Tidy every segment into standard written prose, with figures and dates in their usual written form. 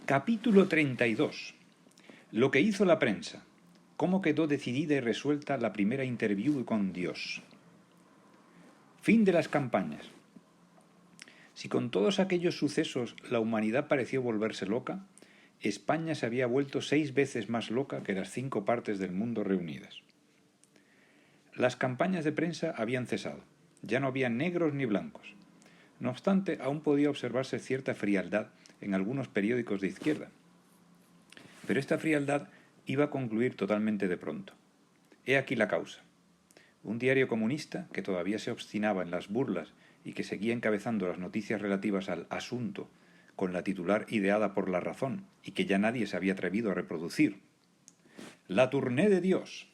Capítulo 32. Lo que hizo la prensa. Cómo quedó decidida y resuelta la primera interview con Dios. Fin de las campañas. Si con todos aquellos sucesos la humanidad pareció volverse loca, España se había vuelto 6 veces más loca que las 5 partes del mundo reunidas. Las campañas de prensa habían cesado. Ya no había negros ni blancos. No obstante, aún podía observarse cierta frialdad en algunos periódicos de izquierda. Pero esta frialdad iba a concluir totalmente de pronto. He aquí la causa. Un diario comunista, que todavía se obstinaba en las burlas y que seguía encabezando las noticias relativas al asunto con la titular ideada por La Razón y que ya nadie se había atrevido a reproducir. La tournée de Dios.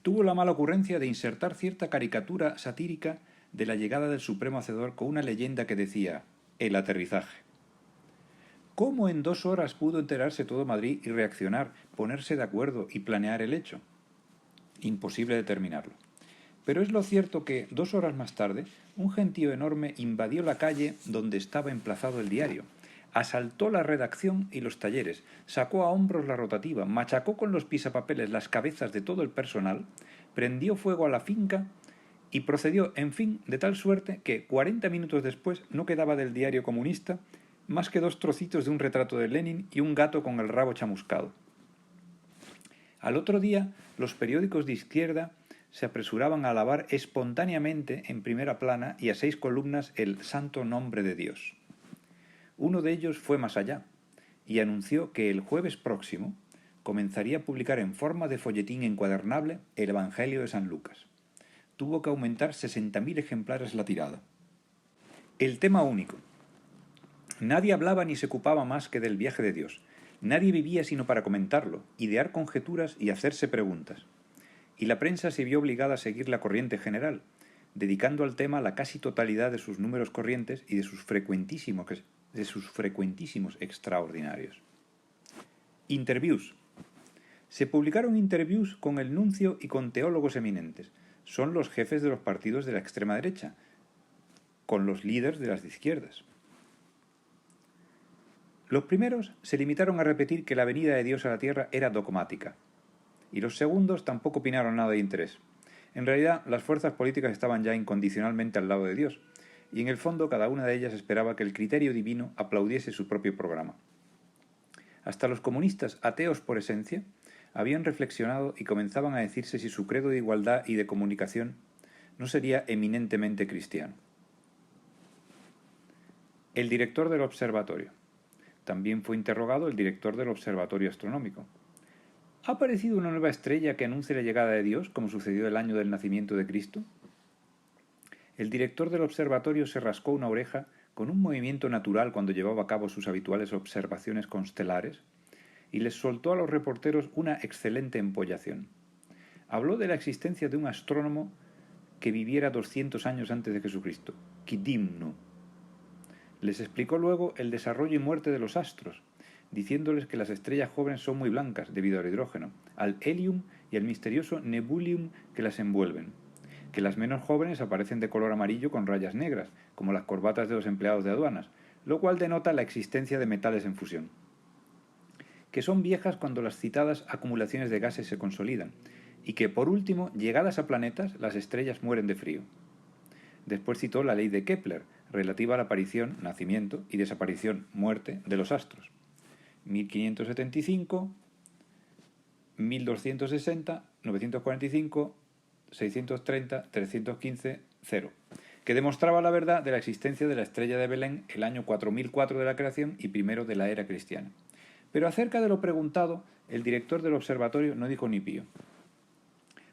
Tuvo la mala ocurrencia de insertar cierta caricatura satírica de la llegada del Supremo Hacedor con una leyenda que decía «El aterrizaje». ¿Cómo en 2 horas pudo enterarse todo Madrid y reaccionar, ponerse de acuerdo y planear el hecho? Imposible determinarlo. Pero es lo cierto que 2 horas más tarde, un gentío enorme invadió la calle donde estaba emplazado el diario, asaltó la redacción y los talleres, sacó a hombros la rotativa, machacó con los pisapapeles las cabezas de todo el personal, prendió fuego a la finca y procedió, en fin, de tal suerte que 40 minutos después no quedaba del diario comunista más que 2 trocitos de un retrato de Lenin y un gato con el rabo chamuscado. Al otro día, los periódicos de izquierda se apresuraban a alabar espontáneamente en primera plana y a 6 columnas el santo nombre de Dios. Uno de ellos fue más allá y anunció que el jueves próximo comenzaría a publicar en forma de folletín encuadernable el Evangelio de San Lucas. Tuvo que aumentar 60.000 ejemplares la tirada. El tema único. Nadie hablaba ni se ocupaba más que del viaje de Dios. Nadie vivía sino para comentarlo, idear conjeturas y hacerse preguntas. Y la prensa se vio obligada a seguir la corriente general, dedicando al tema la casi totalidad de sus números corrientes y de sus frecuentísimos extraordinarios. Interviews. Se publicaron interviews con el nuncio y con teólogos eminentes. Son los jefes de los partidos de la extrema derecha, con los líderes de las de izquierdas. Los primeros se limitaron a repetir que la venida de Dios a la tierra era dogmática, y los segundos tampoco opinaron nada de interés. En realidad, las fuerzas políticas estaban ya incondicionalmente al lado de Dios, y en el fondo cada una de ellas esperaba que el criterio divino aplaudiese su propio programa. Hasta los comunistas, ateos por esencia, habían reflexionado y comenzaban a decirse si su credo de igualdad y de comunicación no sería eminentemente cristiano. El director del observatorio. También fue interrogado el director del Observatorio Astronómico. ¿Ha aparecido una nueva estrella que anuncie la llegada de Dios, como sucedió el año del nacimiento de Cristo? El director del observatorio se rascó una oreja con un movimiento natural cuando llevaba a cabo sus habituales observaciones constelares y les soltó a los reporteros una excelente empollación. Habló de la existencia de un astrónomo que viviera 200 años antes de Jesucristo, Kidimnu. Les explicó luego el desarrollo y muerte de los astros, diciéndoles que las estrellas jóvenes son muy blancas debido al hidrógeno, al helium y al misterioso nebulium que las envuelven, que las menos jóvenes aparecen de color amarillo con rayas negras, como las corbatas de los empleados de aduanas, lo cual denota la existencia de metales en fusión, que son viejas cuando las citadas acumulaciones de gases se consolidan, y que, por último, llegadas a planetas, las estrellas mueren de frío. Después citó la ley de Kepler, relativa a la aparición, nacimiento y desaparición, muerte de los astros. 1575, 1260, 945, 630, 315, 0, que demostraba la verdad de la existencia de la estrella de Belén el año 4004 de la creación y primero de la era cristiana. Pero acerca de lo preguntado, el director del observatorio no dijo ni pío.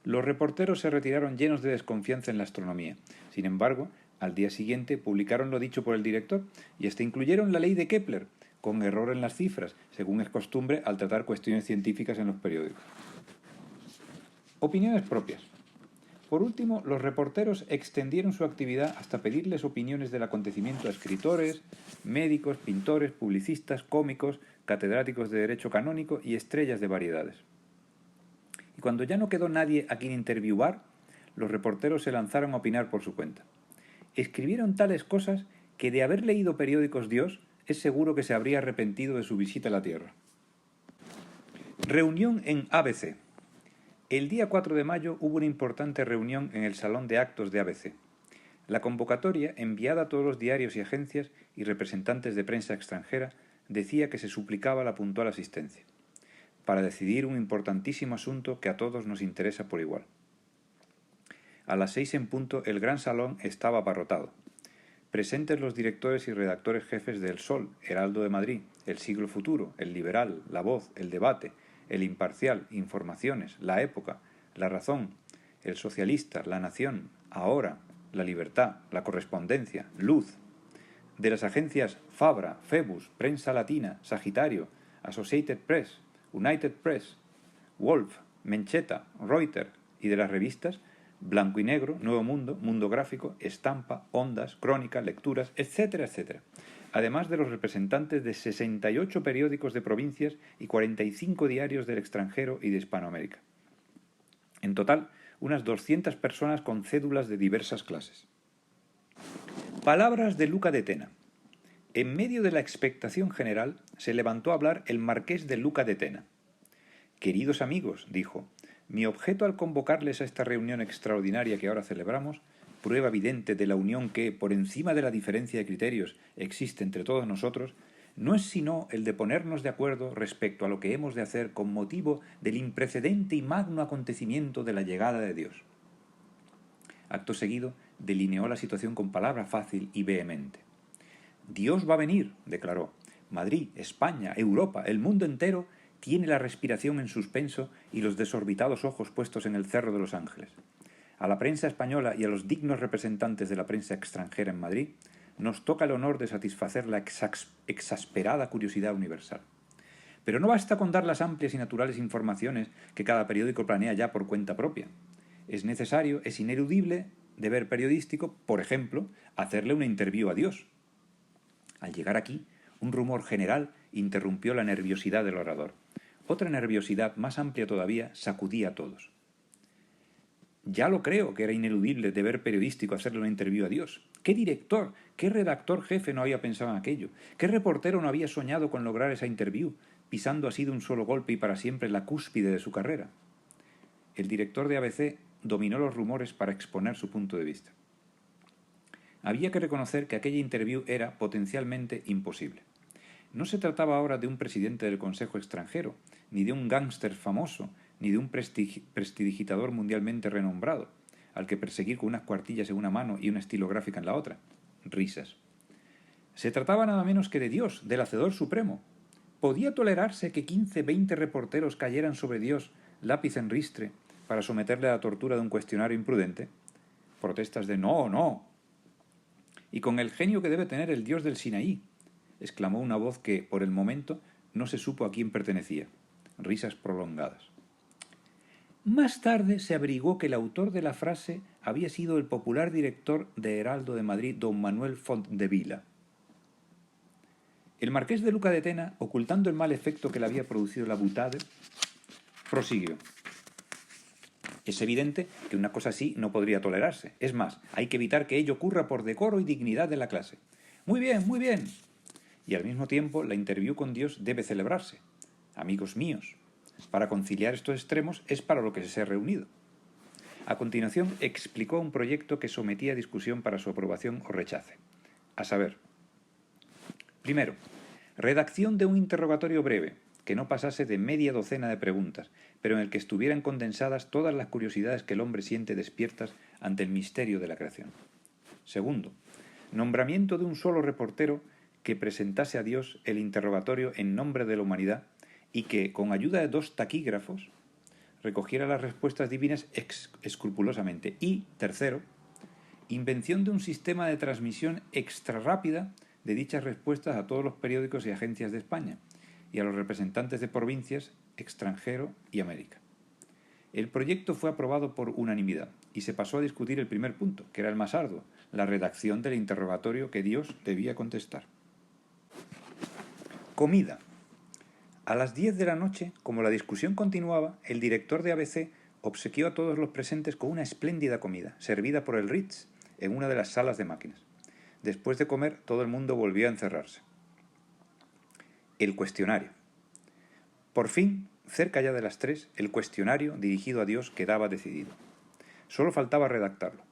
Los reporteros se retiraron llenos de desconfianza en la astronomía. Sin embargo, al día siguiente publicaron lo dicho por el director y hasta incluyeron la ley de Kepler, con error en las cifras, según es costumbre al tratar cuestiones científicas en los periódicos. Opiniones propias. Por último, los reporteros extendieron su actividad hasta pedirles opiniones del acontecimiento a escritores, médicos, pintores, publicistas, cómicos, catedráticos de derecho canónico y estrellas de variedades. Y cuando ya no quedó nadie a quien interviewar, los reporteros se lanzaron a opinar por su cuenta. Escribieron tales cosas que, de haber leído periódicos Dios, es seguro que se habría arrepentido de su visita a la Tierra. Reunión en ABC. El día 4 de mayo hubo una importante reunión en el Salón de Actos de ABC. La convocatoria, enviada a todos los diarios y agencias y representantes de prensa extranjera, decía que se suplicaba la puntual asistencia, para decidir un importantísimo asunto que a todos nos interesa por igual. A las 6 en punto el gran salón estaba abarrotado. Presentes los directores y redactores jefes de El Sol, Heraldo de Madrid, El Siglo Futuro, El Liberal, La Voz, El Debate, El Imparcial, Informaciones, La Época, La Razón, El Socialista, La Nación, Ahora, La Libertad, La Correspondencia, Luz, de las agencias Fabra, Phoebus, Prensa Latina, Sagitario, Associated Press, United Press, Wolf, Mencheta, Reuters, y de las revistas Blanco y Negro, Nuevo Mundo, Mundo Gráfico, Estampa, Ondas, Crónica, Lecturas, etcétera, etcétera. Además de los representantes de 68 periódicos de provincias y 45 diarios del extranjero y de Hispanoamérica. En total, unas 200 personas con cédulas de diversas clases. Palabras de Luca de Tena. En medio de la expectación general, se levantó a hablar el marqués de Luca de Tena. «Queridos amigos», dijo, «mi objeto al convocarles a esta reunión extraordinaria que ahora celebramos, prueba evidente de la unión que, por encima de la diferencia de criterios, existe entre todos nosotros, no es sino el de ponernos de acuerdo respecto a lo que hemos de hacer con motivo del imprecedente y magno acontecimiento de la llegada de Dios». Acto seguido, delineó la situación con palabra fácil y vehemente. «Dios va a venir», declaró. «Madrid, España, Europa, el mundo entero tiene la respiración en suspenso y los desorbitados ojos puestos en el Cerro de los Ángeles. A la prensa española y a los dignos representantes de la prensa extranjera en Madrid nos toca el honor de satisfacer la exasperada curiosidad universal. Pero no basta con dar las amplias y naturales informaciones que cada periódico planea ya por cuenta propia. Es necesario, es ineludible, deber periodístico, por ejemplo, hacerle una interview a Dios». Al llegar aquí, un rumor general interrumpió la nerviosidad del orador. Otra nerviosidad, más amplia todavía, sacudía a todos. Ya lo creo que era ineludible deber periodístico hacerle una interview a Dios. ¿Qué director, qué redactor jefe no había pensado en aquello? ¿Qué reportero no había soñado con lograr esa interview, pisando así de un solo golpe y para siempre la cúspide de su carrera? El director de ABC dominó los rumores para exponer su punto de vista. Había que reconocer que aquella interview era potencialmente imposible. No se trataba ahora de un presidente del Consejo extranjero, ni de un gángster famoso, ni de un prestidigitador mundialmente renombrado, al que perseguir con unas cuartillas en una mano y una estilográfica en la otra. Risas. Se trataba nada menos que de Dios, del Hacedor Supremo. ¿Podía tolerarse que 15-20 reporteros cayeran sobre Dios, lápiz en ristre, para someterle a la tortura de un cuestionario imprudente? Protestas de «no, no». «Y con el genio que debe tener el Dios del Sinaí», exclamó una voz que, por el momento, no se supo a quién pertenecía. Risas prolongadas. Más tarde se averiguó que el autor de la frase había sido el popular director de Heraldo de Madrid, don Manuel Font de Vila. El marqués de Luca de Tena, ocultando el mal efecto que le había producido la boutade, prosiguió. «Es evidente que una cosa así no podría tolerarse. Es más, hay que evitar que ello ocurra por decoro y dignidad de la clase. Muy bien, muy bien. Y al mismo tiempo la interview con Dios debe celebrarse. Amigos míos, para conciliar estos extremos es para lo que se ha reunido». A continuación explicó un proyecto que sometía a discusión para su aprobación o rechace. A saber, primero, redacción de un interrogatorio breve, que no pasase de media docena de preguntas, pero en el que estuvieran condensadas todas las curiosidades que el hombre siente despiertas ante el misterio de la creación. Segundo, nombramiento de un solo reportero que presentase a Dios el interrogatorio en nombre de la humanidad y que, con ayuda de 2 taquígrafos, recogiera las respuestas divinas escrupulosamente. Y, tercero, invención de un sistema de transmisión extra rápida de dichas respuestas a todos los periódicos y agencias de España y a los representantes de provincias, extranjero y América. El proyecto fue aprobado por unanimidad y se pasó a discutir el primer punto, que era el más arduo, la redacción del interrogatorio que Dios debía contestar. Comida. A las 10 de la noche, como la discusión continuaba, el director de ABC obsequió a todos los presentes con una espléndida comida, servida por el Ritz, en una de las salas de máquinas. Después de comer, todo el mundo volvió a encerrarse. El cuestionario. Por fin, cerca ya de las 3, el cuestionario dirigido a Dios quedaba decidido. Solo faltaba redactarlo.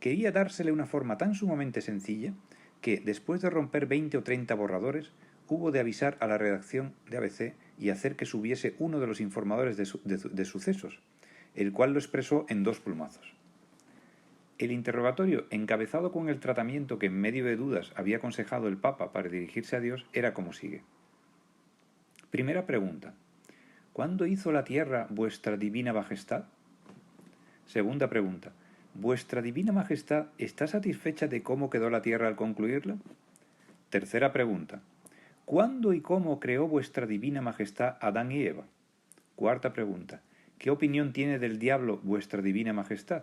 Quería dársele una forma tan sumamente sencilla que, después de romper 20 o 30 borradores, hubo de avisar a la redacción de ABC y hacer que subiese uno de los informadores de sucesos, el cual lo expresó en 2 plumazos. El interrogatorio, encabezado con el tratamiento que en medio de dudas había aconsejado el Papa para dirigirse a Dios, era como sigue. Primera pregunta. ¿Cuándo hizo la tierra vuestra divina majestad? Segunda pregunta. ¿Vuestra divina majestad está satisfecha de cómo quedó la tierra al concluirla? Tercera pregunta. ¿Cuándo y cómo creó vuestra divina majestad Adán y Eva? Cuarta pregunta. ¿Qué opinión tiene del diablo vuestra divina majestad?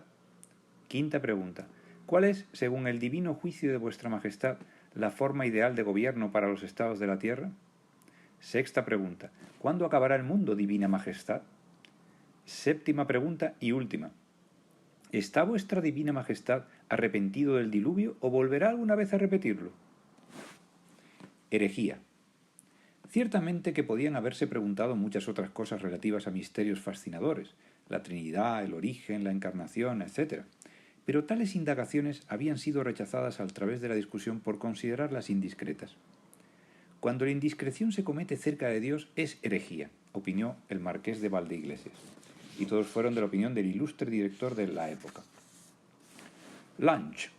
Quinta pregunta. ¿Cuál es, según el divino juicio de vuestra majestad, la forma ideal de gobierno para los estados de la tierra? Sexta pregunta. ¿Cuándo acabará el mundo, divina majestad? Séptima pregunta y última. ¿Está vuestra divina majestad arrepentido del diluvio o volverá alguna vez a repetirlo? Herejía. Ciertamente que podían haberse preguntado muchas otras cosas relativas a misterios fascinadores, la Trinidad, el origen, la encarnación, etc. Pero tales indagaciones habían sido rechazadas a través de la discusión por considerarlas indiscretas. Cuando la indiscreción se comete cerca de Dios es herejía, opinó el marqués de Valdeiglesias, y todos fueron de la opinión del ilustre director de la época. Lunch.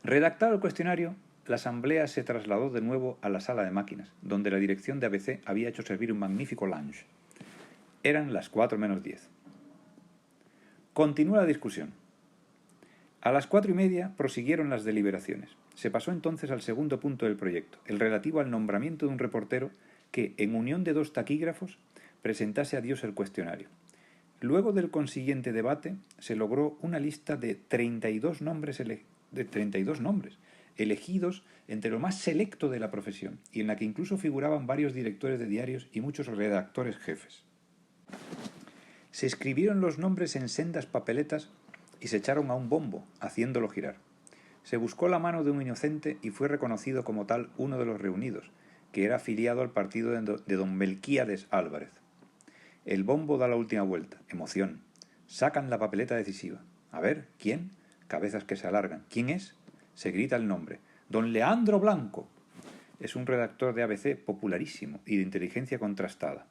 Redactado el cuestionario, la asamblea se trasladó de nuevo a la sala de máquinas, donde la dirección de ABC había hecho servir un magnífico lunch. Eran las 4 menos 10. Continúa la discusión. A las 4:30 prosiguieron las deliberaciones. Se pasó entonces al segundo punto del proyecto, el relativo al nombramiento de un reportero que, en unión de 2 taquígrafos, presentase a Dios el cuestionario. Luego del consiguiente debate, se logró una lista de 32 nombres, elegidos entre lo más selecto de la profesión, y en la que incluso figuraban varios directores de diarios y muchos redactores jefes. Se escribieron los nombres en sendas papeletas y se echaron a un bombo, haciéndolo girar. Se buscó la mano de un inocente y fue reconocido como tal uno de los reunidos, que era afiliado al partido de don Melquíades Álvarez. El bombo da la última vuelta. Emoción. Sacan la papeleta decisiva. A ver, ¿quién? Cabezas que se alargan. ¿Quién es? Se grita el nombre. Don Leandro Blanco. Es un redactor de ABC popularísimo y de inteligencia contrastada.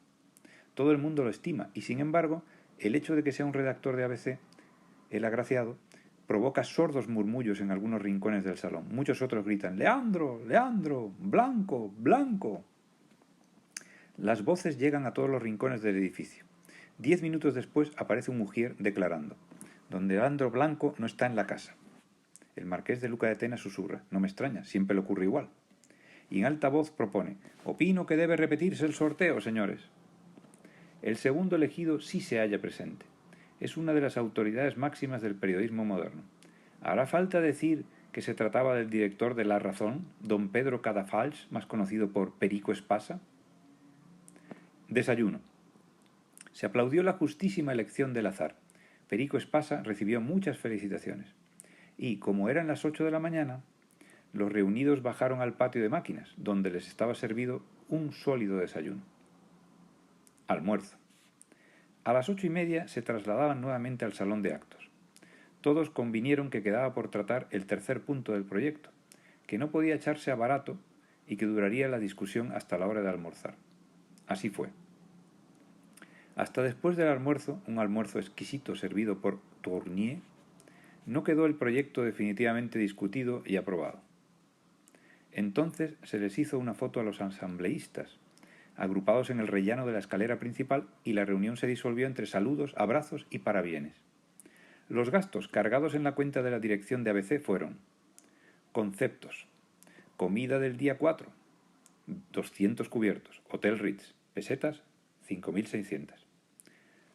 Todo el mundo lo estima y, sin embargo, el hecho de que sea un redactor de ABC, el agraciado, provoca sordos murmullos en algunos rincones del salón. Muchos otros gritan «¡Leandro! ¡Leandro! ¡Blanco! ¡Blanco!». Las voces llegan a todos los rincones del edificio. 10 minutos después aparece un mujer declarando «Don Leandro Blanco no está en la casa». El marqués de Luca de Tena susurra «No me extraña, siempre le ocurre igual». Y en alta voz propone «Opino que debe repetirse el sorteo, señores». El segundo elegido sí se halla presente. Es una de las autoridades máximas del periodismo moderno. ¿Hará falta decir que se trataba del director de La Razón, don Pedro Cadafalch, más conocido por Perico Espasa? Desayuno. Se aplaudió la justísima elección del azar. Perico Espasa recibió muchas felicitaciones. Y, como eran las 8 de la mañana, los reunidos bajaron al patio de máquinas, donde les estaba servido un sólido desayuno. Almuerzo. A las 8:30 se trasladaban nuevamente al salón de actos. Todos convinieron que quedaba por tratar el tercer punto del proyecto, que no podía echarse a barato y que duraría la discusión hasta la hora de almorzar. Así fue. Hasta después del almuerzo, un almuerzo exquisito servido por Tournier, no quedó el proyecto definitivamente discutido y aprobado. Entonces se les hizo una foto a los asambleístas, agrupados en el rellano de la escalera principal, y la reunión se disolvió entre saludos, abrazos y parabienes. Los gastos cargados en la cuenta de la dirección de ABC fueron: conceptos, comida del día 4, 200 cubiertos, Hotel Ritz, pesetas, 5.600.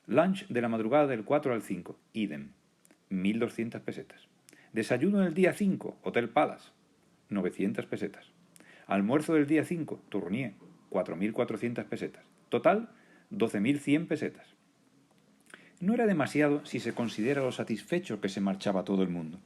Lunch de la madrugada del 4 al 5, idem, 1.200 pesetas. Desayuno del día 5, Hotel Palace, 900 pesetas. Almuerzo del día 5, Tournier, 4.400 pesetas. Total, 12.100 pesetas. No era demasiado si se considera lo satisfecho que se marchaba todo el mundo.